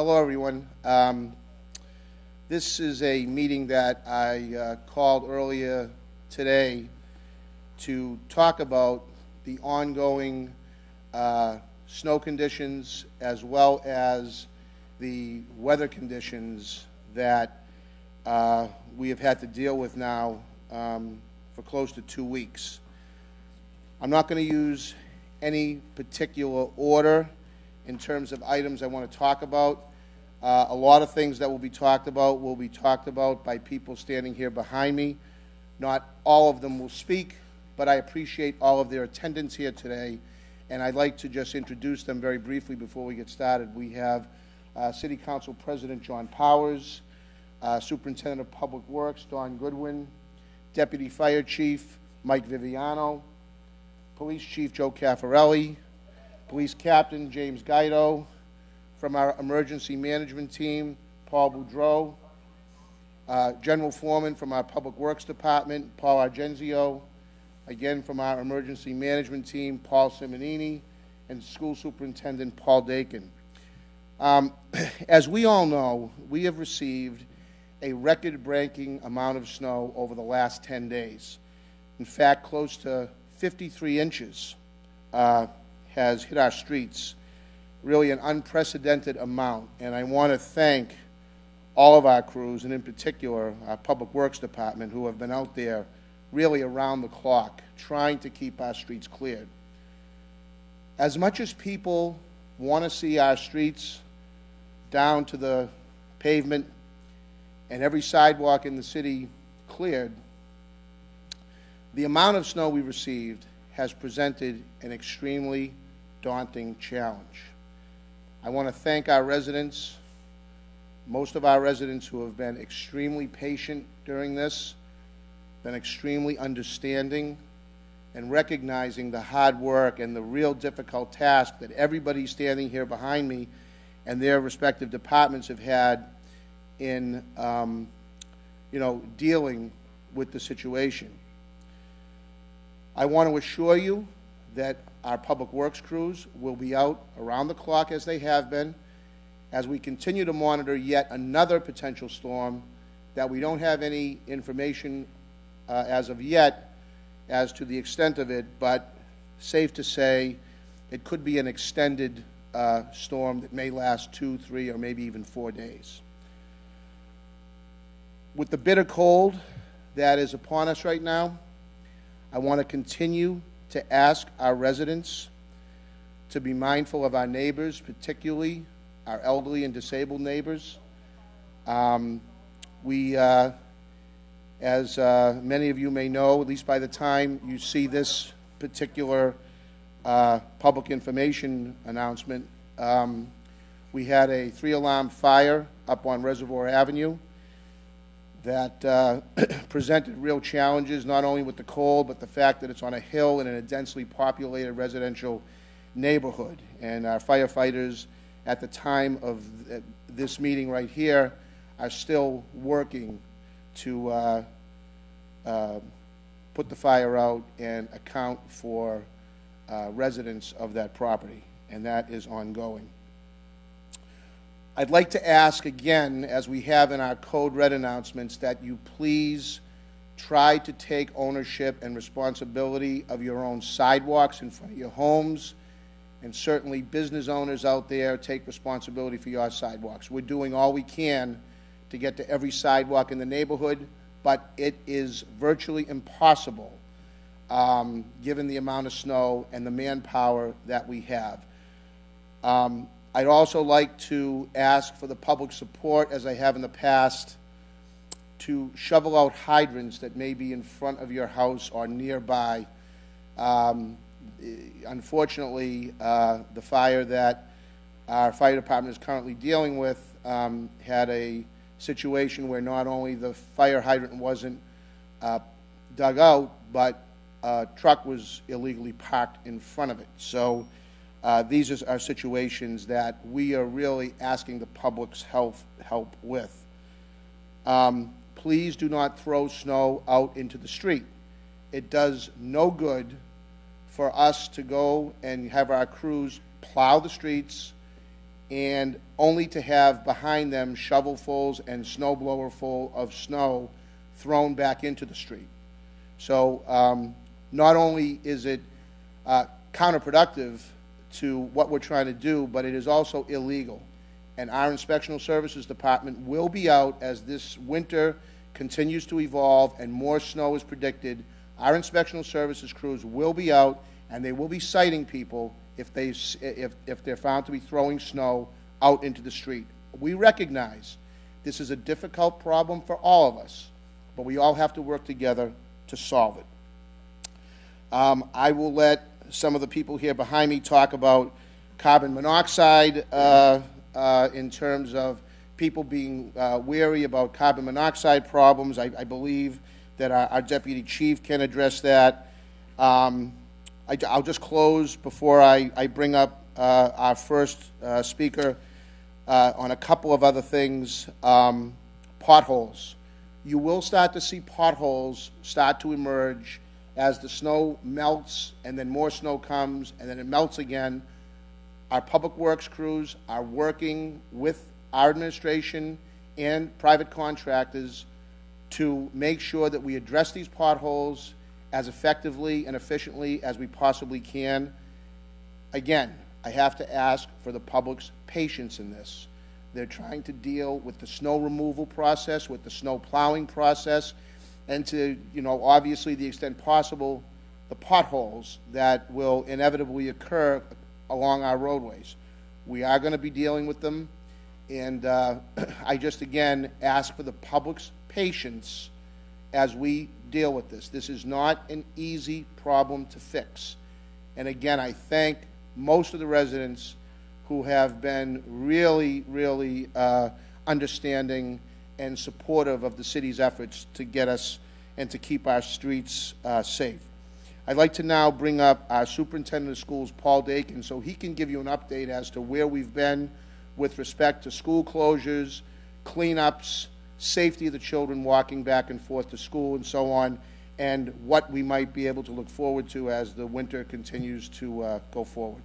Hello, everyone. This is a meeting that I called earlier today to talk about the ongoing snow conditions as well as the weather conditions that we have had to deal with now for close to 2 weeks. I'm not going to use any particular order in terms of items I want to talk about. A lot of things that will be talked about by people standing here behind me. Not all of them will speak, but I appreciate all of their attendance here today, and I'd like to just introduce them very briefly before we get started. We have City Council President John Powers, Superintendent of Public Works Don Goodwin, Deputy Fire Chief Mike Viviano, Police Chief Joe Caffarelli, Police Captain James Guido, from our Emergency Management Team, Paul Boudreau, General Foreman from our Public Works Department, Paul Argenzio, again from our Emergency Management Team, Paul Simonini, and School Superintendent Paul Dakin. As we all know, we have received a record-breaking amount of snow over the last 10 days. In fact, close to 53 inches has hit our streets. Really an unprecedented amount, and I want to thank all of our crews, and in particular our Public Works Department, who have been out there really around the clock trying to keep our streets cleared. As much as people want to see our streets down to the pavement and every sidewalk in the city cleared, the amount of snow we received has presented an extremely daunting challenge. I want to thank our residents, most of our residents who have been extremely patient during this, been extremely understanding, and recognizing the hard work and the real difficult task that everybody standing here behind me and their respective departments have had in, dealing with the situation. I want to assure you that our Public Works crews will be out around the clock as they have been, as we continue to monitor yet another potential storm that we don't have any information as of yet as to the extent of it, but safe to say it could be an extended storm that may last 2, 3, or maybe even 4 days. With the bitter cold that is upon us right now, I want to continue to ask our residents to be mindful of our neighbors, particularly our elderly and disabled neighbors. As many of you may know, at least by the time you see this particular public information announcement, we had a 3-alarm fire up on Reservoir Avenue that presented real challenges, not only with the cold, but the fact that it's on a hill and in a densely populated residential neighborhood. And our firefighters, at the time of this meeting right here, are still working to put the fire out and account for residents of that property, and that is ongoing. I'd like to ask again, as we have in our Code Red announcements, that you please try to take ownership and responsibility of your own sidewalks in front of your homes, and certainly business owners out there, take responsibility for your sidewalks. We're doing all we can to get to every sidewalk in the neighborhood, but it is virtually impossible given the amount of snow and the manpower that we have. I'd also like to ask for the public support, as I have in the past, to shovel out hydrants that may be in front of your house or nearby. Unfortunately, the fire that our fire department is currently dealing with had a situation where not only the fire hydrant wasn't dug out, but a truck was illegally parked in front of it. So these are situations that we are really asking the public's help with. Please do not throw snow out into the street. It does no good for us to go and have our crews plow the streets and only to have behind them shovelfuls and snowblower full of snow thrown back into the street. So not only is it counterproductive to what we're trying to do, but it is also illegal. And our Inspectional Services Department will be out as this winter continues to evolve and more snow is predicted. Our Inspectional Services crews will be out, and they will be citing people if they're found to be throwing snow out into the street. We recognize this is a difficult problem for all of us, but we all have to work together to solve it. I will let some of the people here behind me talk about carbon monoxide in terms of people being wary about carbon monoxide problems. I believe that our Deputy Chief can address that. I'll just close before I bring up our first speaker on a couple of other things. Potholes. You will start to see potholes start to emerge as the snow melts and then more snow comes and then it melts again. Our public works crews are working with our administration and private contractors to make sure that we address these potholes as effectively and efficiently as we possibly can. Again, I have to ask for the public's patience in this. They're trying to deal with the snow removal process, with the snow plowing process, and to, obviously, the extent possible, the potholes that will inevitably occur along our roadways. We are going to be dealing with them, and I just, again, ask for the public's patience as we deal with this. This is not an easy problem to fix. And again, I thank most of the residents who have been really, really understanding and supportive of the city's efforts to get us and to keep our streets safe. I'd like to now bring up our Superintendent of Schools, Paul Dakin, so he can give you an update as to where we've been with respect to school closures, cleanups, safety of the children walking back and forth to school and so on, and what we might be able to look forward to as the winter continues to go forward.